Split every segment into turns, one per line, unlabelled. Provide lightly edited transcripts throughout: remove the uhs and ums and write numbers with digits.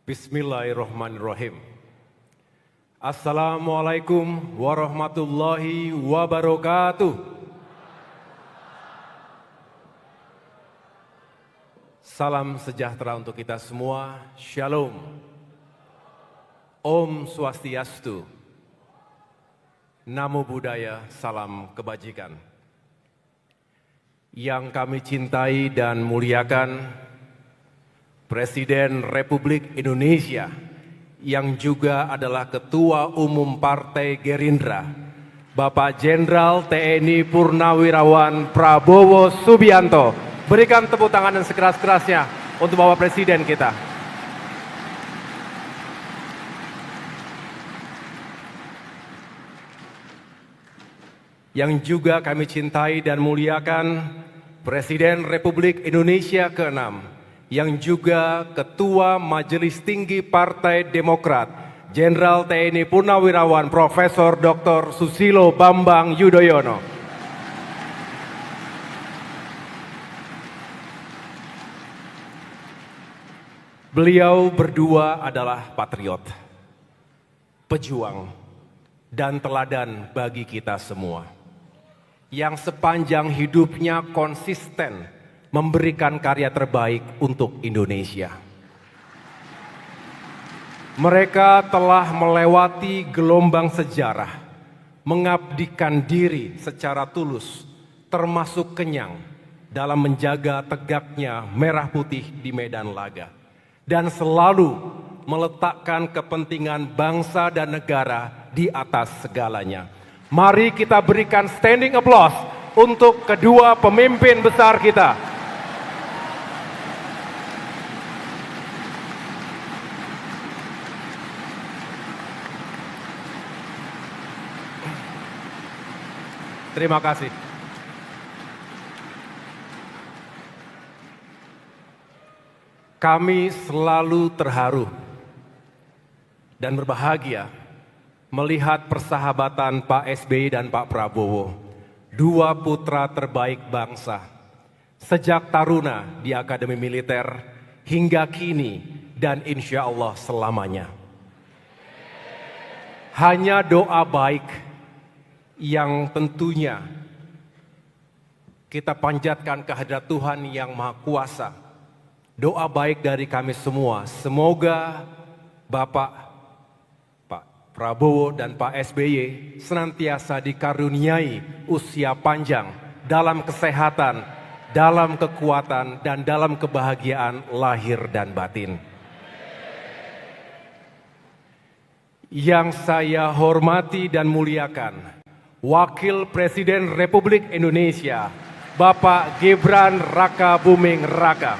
Bismillahirrahmanirrahim. Assalamualaikum warahmatullahi wabarakatuh. Salam sejahtera untuk kita semua. Shalom. Om Swastiastu. Namo Buddhaya, salam kebajikan. Yang kami cintai dan muliakan, Presiden Republik Indonesia yang juga adalah Ketua Umum Partai Gerindra, Bapak Jenderal TNI Purnawirawan Prabowo Subianto. Berikan tepuk tangan dan sekeras-kerasnya untuk Bapak Presiden kita. Yang juga kami cintai dan muliakan, Presiden Republik Indonesia ke-6, yang juga Ketua Majelis Tinggi Partai Demokrat, Jenderal TNI Purnawirawan Profesor Dr. Susilo Bambang Yudhoyono. Beliau berdua adalah patriot, pejuang, dan teladan bagi kita semua, yang sepanjang hidupnya konsisten memberikan karya terbaik untuk Indonesia. Mereka telah melewati gelombang sejarah, mengabdikan diri secara tulus, termasuk kenyang dalam menjaga tegaknya merah putih di medan laga, dan selalu meletakkan kepentingan bangsa dan negara di atas segalanya. Mari kita berikan standing applause untuk kedua pemimpin besar kita. Terima kasih. Kami selalu terharu dan berbahagia melihat persahabatan Pak SBY dan Pak Prabowo, dua putra terbaik bangsa, sejak taruna di Akademi Militer hingga kini dan insya Allah selamanya. Hanya doa baik yang tentunya kita panjatkan kehadirat Tuhan yang Maha Kuasa. Doa baik dari kami semua, semoga Bapak Prabowo dan Pak SBY senantiasa dikaruniai usia panjang dalam kesehatan, dalam kekuatan, dan dalam kebahagiaan lahir dan batin. Yang saya hormati dan muliakan, Wakil Presiden Republik Indonesia, Bapak Gibran Rakabuming Raka.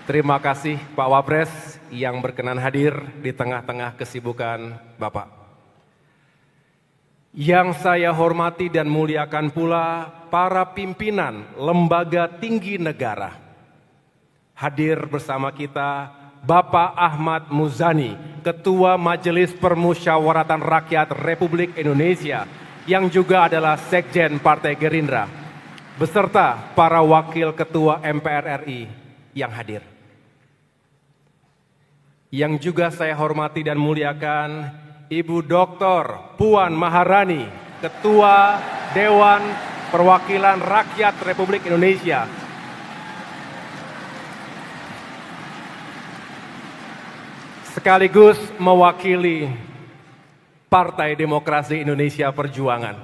Terima kasih Pak Wapres yang berkenan hadir di tengah-tengah kesibukan Bapak. Yang saya hormati dan muliakan pula para pimpinan lembaga tinggi negara. Hadir bersama kita Bapak Ahmad Muzani, Ketua Majelis Permusyawaratan Rakyat Republik Indonesia, yang juga adalah Sekjen Partai Gerindra, beserta para Wakil Ketua MPR RI yang hadir. Yang juga saya hormati dan muliakan Ibu Dr. Puan Maharani, Ketua Dewan Perwakilan Rakyat Republik Indonesia, sekaligus mewakili Partai Demokrasi Indonesia Perjuangan,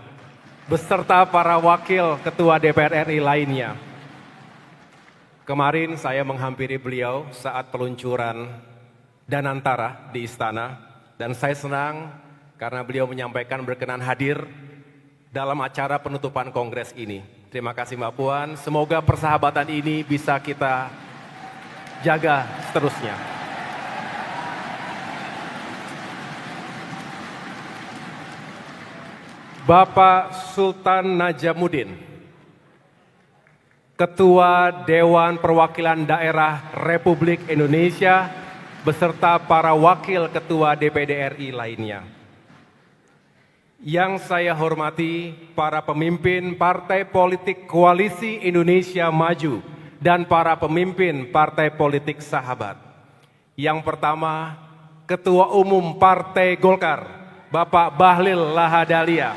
beserta para wakil ketua DPR RI lainnya. Kemarin saya menghampiri beliau saat peluncuran Danantara di Istana, dan saya senang karena beliau menyampaikan berkenan hadir dalam acara penutupan kongres ini. Terima kasih Mbak Puan, semoga persahabatan ini bisa kita jaga seterusnya. Bapak Sultan Najamuddin, Ketua Dewan Perwakilan Daerah Republik Indonesia, beserta para wakil ketua DPD RI lainnya. Yang saya hormati para pemimpin Partai Politik Koalisi Indonesia Maju dan para pemimpin partai politik sahabat. Yang pertama, Ketua Umum Partai Golkar, Bapak Bahlil Lahadalia.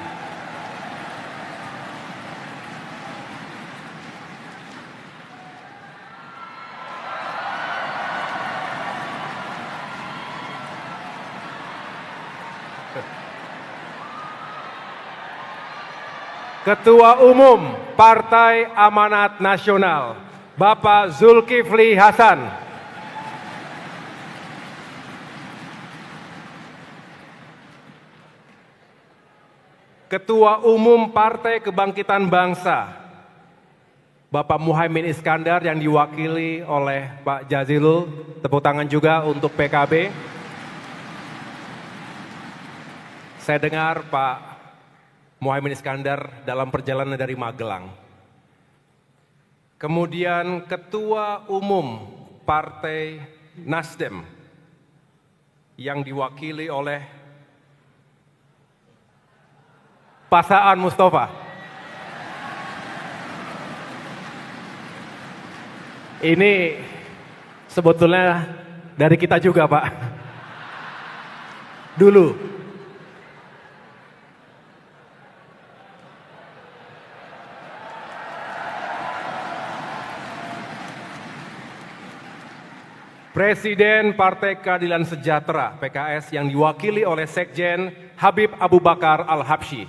Ketua Umum Partai Amanat Nasional, Bapak Zulkifli Hasan. Ketua Umum Partai Kebangkitan Bangsa, Bapak Muhaimin Iskandar yang diwakili oleh Pak Jazilul. Tepuk tangan juga untuk PKB. Saya dengar Pak Muhaimin Iskandar dalam perjalanan dari Magelang. Kemudian Ketua Umum Partai Nasdem yang diwakili oleh Pak Saan Mustafa. Ini sebetulnya dari kita juga, Pak. Dulu. Presiden Partai Keadilan Sejahtera PKS yang diwakili oleh Sekjen Habib Abu Bakar Al-Habsyi.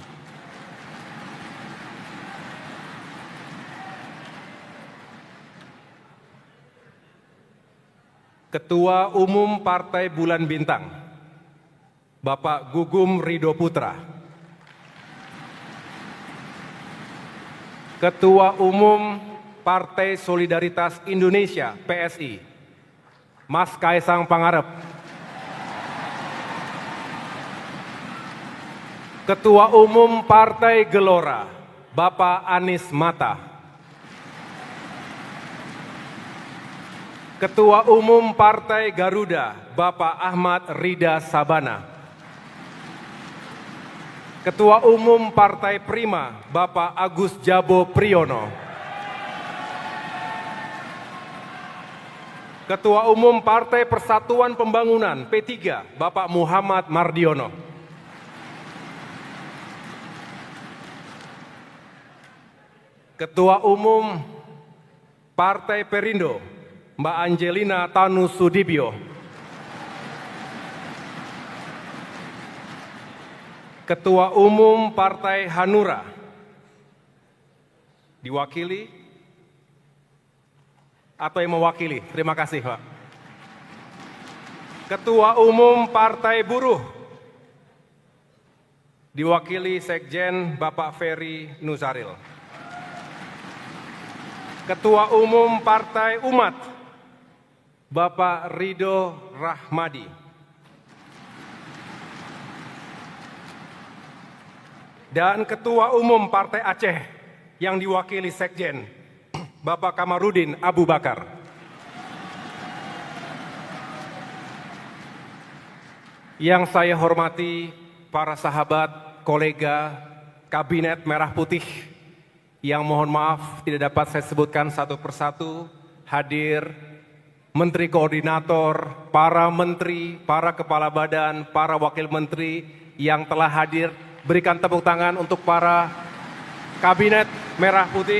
Ketua Umum Partai Bulan Bintang, Bapak Gugum Ridho Putra. Ketua Umum Partai Solidaritas Indonesia PSI, Mas Kaisang Pangarep. Ketua Umum Partai Gelora, Bapak Anies Mata. Ketua Umum Partai Garuda, Bapak Ahmad Rida Sabana. Ketua Umum Partai Prima, Bapak Agus Jabo Priyono. Ketua Umum Partai Persatuan Pembangunan P3, Bapak Muhammad Mardiono. Ketua Umum Partai Perindo, Mbak Angelina Tanu Sudibyo. Ketua Umum Partai Hanura, diwakili atau yang mewakili? Terima kasih, Pak. Ketua Umum Partai Buruh, diwakili Sekjen Bapak Ferry Nuzaril. Ketua Umum Partai Umat, Bapak Ridho Rahmadi. Dan Ketua Umum Partai Aceh yang diwakili Sekjen Bapak Kamarudin Abu Bakar. Yang saya hormati para sahabat, kolega, Kabinet Merah Putih yang mohon maaf tidak dapat saya sebutkan satu persatu, hadir Menteri Koordinator, para Menteri, para Kepala Badan, para Wakil Menteri yang telah hadir. Berikan tepuk tangan untuk para Kabinet Merah Putih.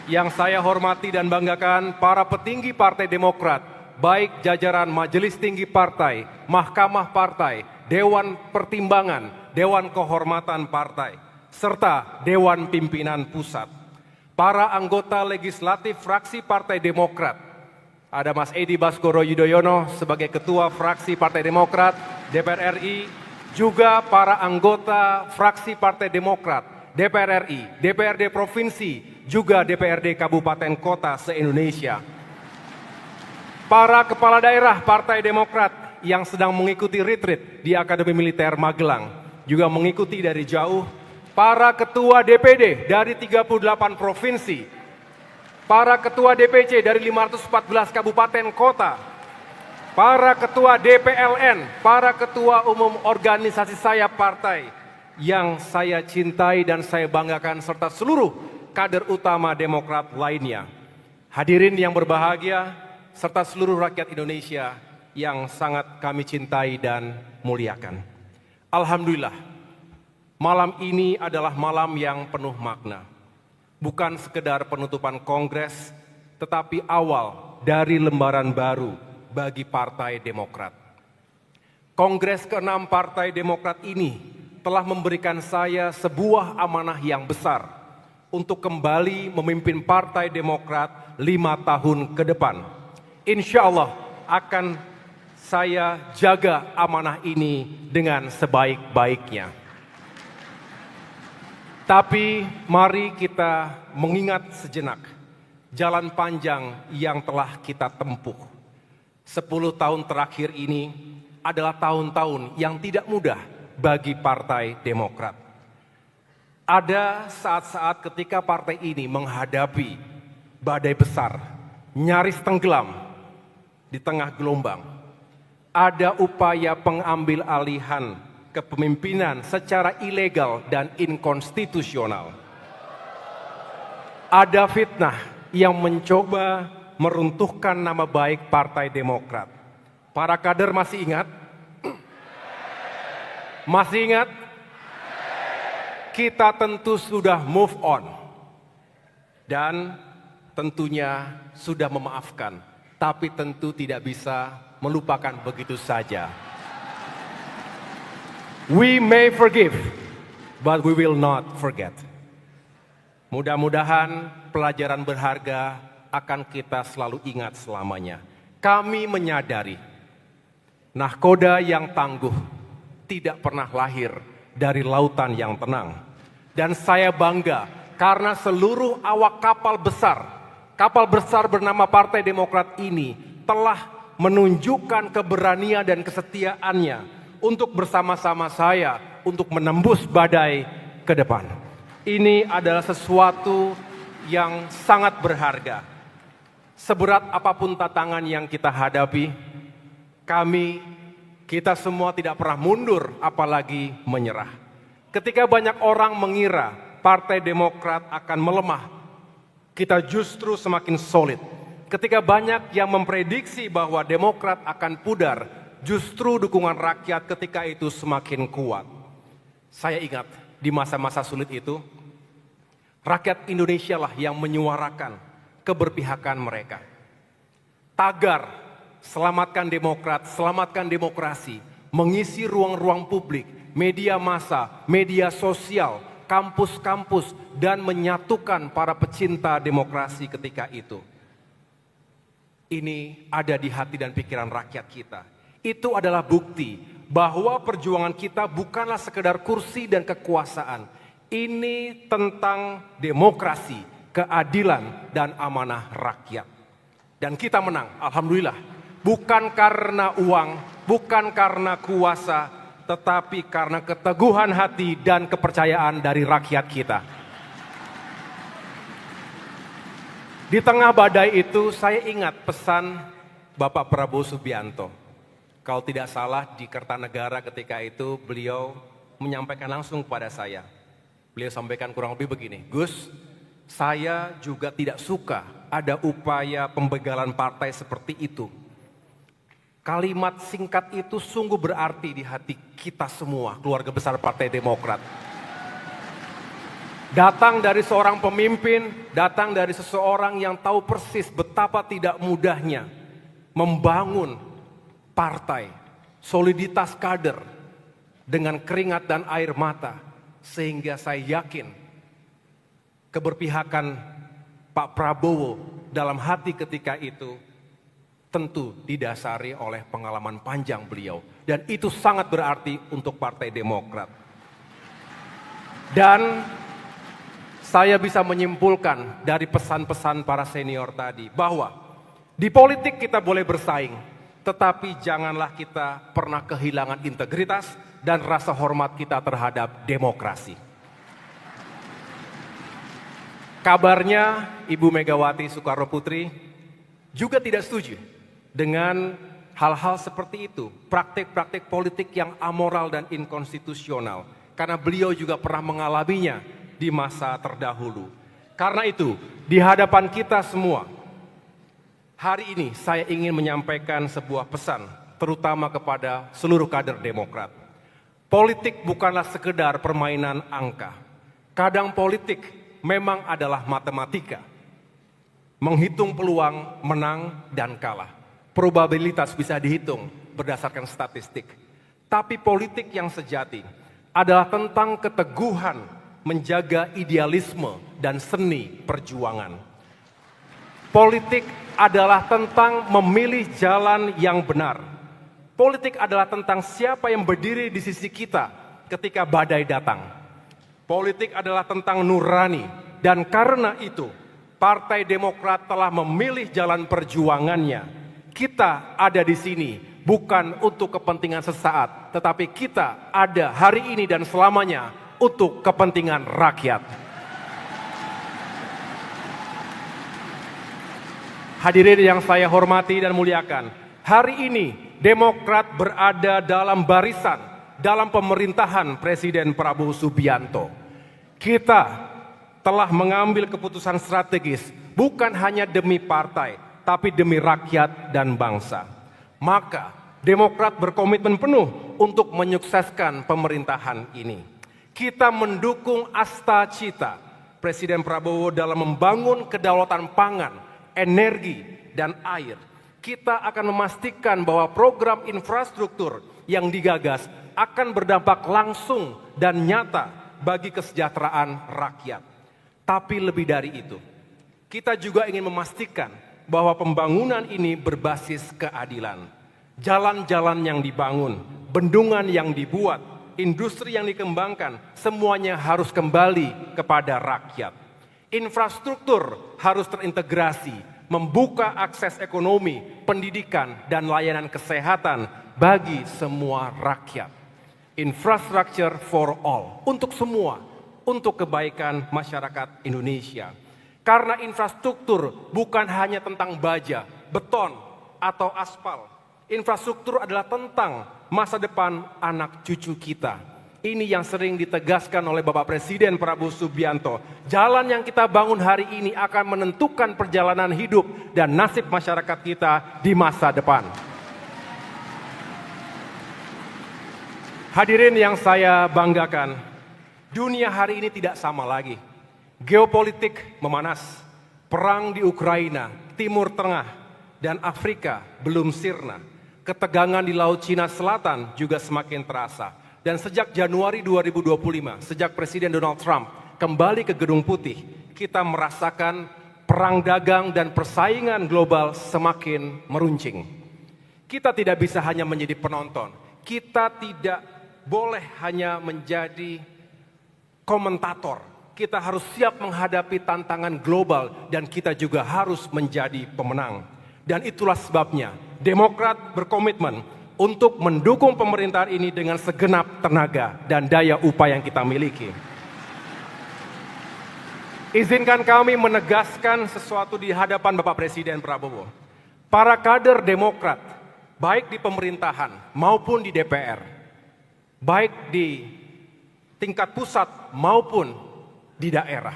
Yang saya hormati dan banggakan para petinggi Partai Demokrat, baik jajaran Majelis Tinggi Partai, Mahkamah Partai, Dewan Pertimbangan, Dewan Kehormatan Partai, serta Dewan Pimpinan Pusat. Para anggota legislatif fraksi Partai Demokrat, ada Mas Edi Baskoro Yudhoyono sebagai Ketua Fraksi Partai Demokrat, DPR RI, juga para anggota fraksi Partai Demokrat, DPR RI, DPRD Provinsi, juga DPRD Kabupaten Kota se-Indonesia. Para kepala daerah Partai Demokrat yang sedang mengikuti retreat di Akademi Militer Magelang, juga mengikuti dari jauh. Para ketua DPD dari 38 provinsi, para ketua DPC dari 514 kabupaten kota, para ketua DPLN, para ketua umum organisasi sayap partai yang saya cintai dan saya banggakan, serta seluruh kader utama Demokrat lainnya, hadirin yang berbahagia, serta seluruh rakyat Indonesia yang sangat kami cintai dan muliakan. Alhamdulillah, malam ini adalah malam yang penuh makna. Bukan sekedar penutupan Kongres, tetapi awal dari lembaran baru bagi Partai Demokrat. Kongres ke-6 Partai Demokrat ini telah memberikan saya sebuah amanah yang besar untuk kembali memimpin Partai Demokrat 5 tahun ke depan. Insya Allah akan saya jaga amanah ini dengan sebaik-baiknya. Tapi mari kita mengingat sejenak jalan panjang yang telah kita tempuh. 10 tahun terakhir ini adalah tahun-tahun yang tidak mudah bagi Partai Demokrat. Ada saat-saat ketika partai ini menghadapi badai besar, nyaris tenggelam di tengah gelombang. Ada upaya pengambil alihan kepemimpinan secara ilegal dan inkonstitusional. Ada fitnah yang mencoba meruntuhkan nama baik Partai Demokrat. Para kader masih ingat? Masih ingat? Kita tentu sudah move on. Dan tentunya sudah memaafkan. Tapi tentu tidak bisa melupakan begitu saja. We may forgive, but we will not forget. Mudah-mudahan pelajaran berharga akan kita selalu ingat selamanya. Kami menyadari nahkoda yang tangguh tidak pernah lahir dari lautan yang tenang. Dan saya bangga karena seluruh awak kapal besar bernama Partai Demokrat ini telah menunjukkan keberanian dan kesetiaannya untuk bersama-sama saya untuk menembus badai ke depan. Ini adalah sesuatu yang sangat berharga. Seberat apapun tantangan yang kita hadapi, kita semua tidak pernah mundur, apalagi menyerah. Ketika banyak orang mengira Partai Demokrat akan melemah, kita justru semakin solid. Ketika banyak yang memprediksi bahwa Demokrat akan pudar, justru dukungan rakyat ketika itu semakin kuat. Saya ingat di masa-masa sulit itu, rakyat Indonesia lah yang menyuarakan keberpihakan mereka. Tagar "Selamatkan Demokrat, selamatkan demokrasi" mengisi ruang-ruang publik, media massa, media sosial, kampus-kampus, dan menyatukan para pecinta demokrasi ketika itu. Ini ada di hati dan pikiran rakyat kita. Itu adalah bukti bahwa perjuangan kita bukanlah sekedar kursi dan kekuasaan. Ini tentang demokrasi, keadilan, dan amanah rakyat. Dan kita menang, alhamdulillah. Bukan karena uang, bukan karena kuasa, tetapi karena keteguhan hati dan kepercayaan dari rakyat kita. Di tengah badai itu saya ingat pesan Bapak Prabowo Subianto. Kalau tidak salah di Kertanegara ketika itu beliau menyampaikan langsung kepada saya. Beliau sampaikan kurang lebih begini, "Gus, saya juga tidak suka ada upaya pembegalan partai seperti itu. Kalimat singkat itu sungguh berarti di hati kita semua, keluarga besar Partai Demokrat. Datang dari seorang pemimpin, datang dari seseorang yang tahu persis betapa tidak mudahnya membangun partai, soliditas kader dengan keringat dan air mata. Sehingga saya yakin keberpihakan Pak Prabowo dalam hati ketika itu tentu didasari oleh pengalaman panjang beliau. Dan itu sangat berarti untuk Partai Demokrat. Dan saya bisa menyimpulkan dari pesan-pesan para senior tadi bahwa di politik kita boleh bersaing, tetapi janganlah kita pernah kehilangan integritas dan rasa hormat kita terhadap demokrasi. Kabarnya Ibu Megawati Soekarno Putri juga tidak setuju dengan hal-hal seperti itu, praktik-praktik politik yang amoral dan inkonstitusional, karena beliau juga pernah mengalaminya di masa terdahulu. Karena itu, di hadapan kita semua, hari ini saya ingin menyampaikan sebuah pesan, terutama kepada seluruh kader Demokrat. Politik bukanlah sekedar permainan angka. Kadang politik memang adalah matematika. Menghitung peluang menang dan kalah. Probabilitas bisa dihitung berdasarkan statistik. Tapi politik yang sejati adalah tentang keteguhan menjaga idealisme dan seni perjuangan. Politik adalah tentang memilih jalan yang benar. Politik adalah tentang siapa yang berdiri di sisi kita ketika badai datang. Politik adalah tentang nurani, dan karena itu Partai Demokrat telah memilih jalan perjuangannya. Kita ada di sini bukan untuk kepentingan sesaat, tetapi kita ada hari ini dan selamanya untuk kepentingan rakyat. Hadirin yang saya hormati dan muliakan, hari ini Demokrat berada dalam barisan dalam pemerintahan Presiden Prabowo Subianto. Kita telah mengambil keputusan strategis bukan hanya demi partai, tapi demi rakyat dan bangsa. Maka Demokrat berkomitmen penuh untuk menyukseskan pemerintahan ini. Kita mendukung asta cita Presiden Prabowo dalam membangun kedaulatan pangan, energi, dan air. Kita akan memastikan bahwa program infrastruktur yang digagas akan berdampak langsung dan nyata bagi kesejahteraan rakyat. Tapi lebih dari itu, kita juga ingin memastikan bahwa pembangunan ini berbasis keadilan. Jalan-jalan yang dibangun, bendungan yang dibuat, industri yang dikembangkan, semuanya harus kembali kepada rakyat. Infrastruktur harus terintegrasi, membuka akses ekonomi, pendidikan, dan layanan kesehatan bagi semua rakyat. Infrastructure for all, untuk semua, untuk kebaikan masyarakat Indonesia. Karena infrastruktur bukan hanya tentang baja, beton, atau aspal. Infrastruktur adalah tentang masa depan anak cucu kita. Ini yang sering ditegaskan oleh Bapak Presiden Prabowo Subianto. Jalan yang kita bangun hari ini akan menentukan perjalanan hidup dan nasib masyarakat kita di masa depan. Hadirin yang saya banggakan, dunia hari ini tidak sama lagi. Geopolitik memanas, perang di Ukraina, Timur Tengah, dan Afrika belum sirna. Ketegangan di Laut Cina Selatan juga semakin terasa. Dan sejak Januari 2025, sejak Presiden Donald Trump kembali ke Gedung Putih, kita merasakan perang dagang dan persaingan global semakin meruncing. Kita tidak bisa hanya menjadi penonton, kita tidak boleh hanya menjadi komentator. Kita harus siap menghadapi tantangan global dan kita juga harus menjadi pemenang. Dan itulah sebabnya Demokrat berkomitmen untuk mendukung pemerintahan ini dengan segenap tenaga dan daya upaya yang kita miliki. Izinkan kami menegaskan sesuatu di hadapan Bapak Presiden Prabowo. Para kader Demokrat, baik di pemerintahan maupun di DPR, baik di tingkat pusat maupun di daerah,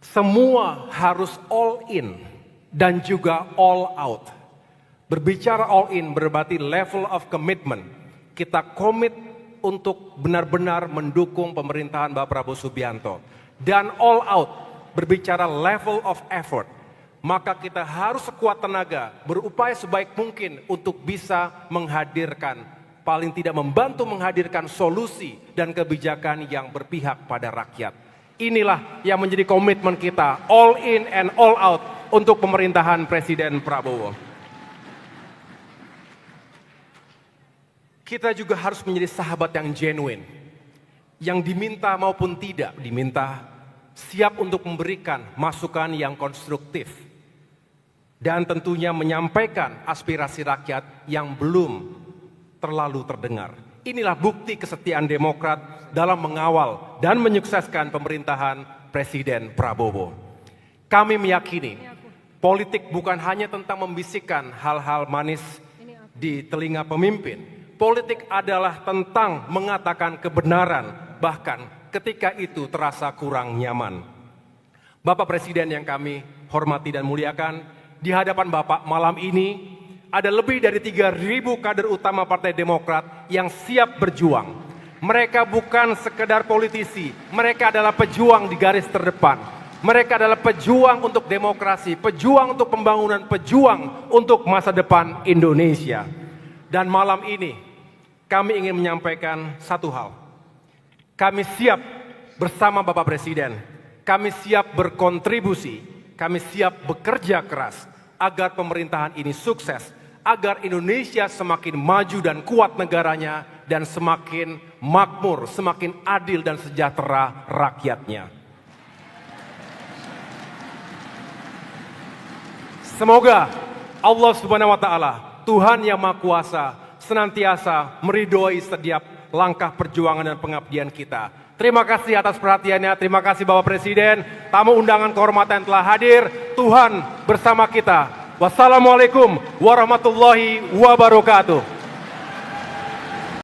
semua harus all in dan juga all out. Berbicara all in berarti level of commitment. Kita komit untuk benar-benar mendukung pemerintahan Bapak Prabowo Subianto. Dan all out berbicara level of effort. Maka kita harus sekuat tenaga berupaya sebaik mungkin untuk bisa menghadirkan, paling tidak membantu menghadirkan solusi dan kebijakan yang berpihak pada rakyat. Inilah yang menjadi komitmen kita, all in and all out untuk pemerintahan Presiden Prabowo. Kita juga harus menjadi sahabat yang genuine, yang diminta maupun tidak diminta, siap untuk memberikan masukan yang konstruktif, dan tentunya menyampaikan aspirasi rakyat yang belum terlalu terdengar. Inilah bukti kesetiaan Demokrat dalam mengawal dan menyukseskan pemerintahan Presiden Prabowo. Kami meyakini politik bukan hanya tentang membisikkan hal-hal manis di telinga pemimpin. Politik adalah tentang mengatakan kebenaran, bahkan ketika itu terasa kurang nyaman. Bapak Presiden yang kami hormati dan muliakan, di hadapan Bapak malam ini ada lebih dari 3.000 kader utama Partai Demokrat yang siap berjuang. Mereka bukan sekedar politisi, mereka adalah pejuang di garis terdepan. Mereka adalah pejuang untuk demokrasi, pejuang untuk pembangunan, pejuang untuk masa depan Indonesia. Dan malam ini kami ingin menyampaikan satu hal. Kami siap bersama Bapak Presiden, kami siap berkontribusi, kami siap bekerja keras agar pemerintahan ini sukses, agar Indonesia semakin maju dan kuat negaranya, dan semakin makmur, semakin adil dan sejahtera rakyatnya. Semoga Allah Subhanahu wa Ta'ala, Tuhan yang Maha Kuasa, senantiasa meridhoi setiap langkah perjuangan dan pengabdian kita. Terima kasih atas perhatiannya, terima kasih Bapak Presiden, tamu undangan kehormatan telah hadir, Tuhan bersama kita. Wassalamualaikum warahmatullahi wabarakatuh.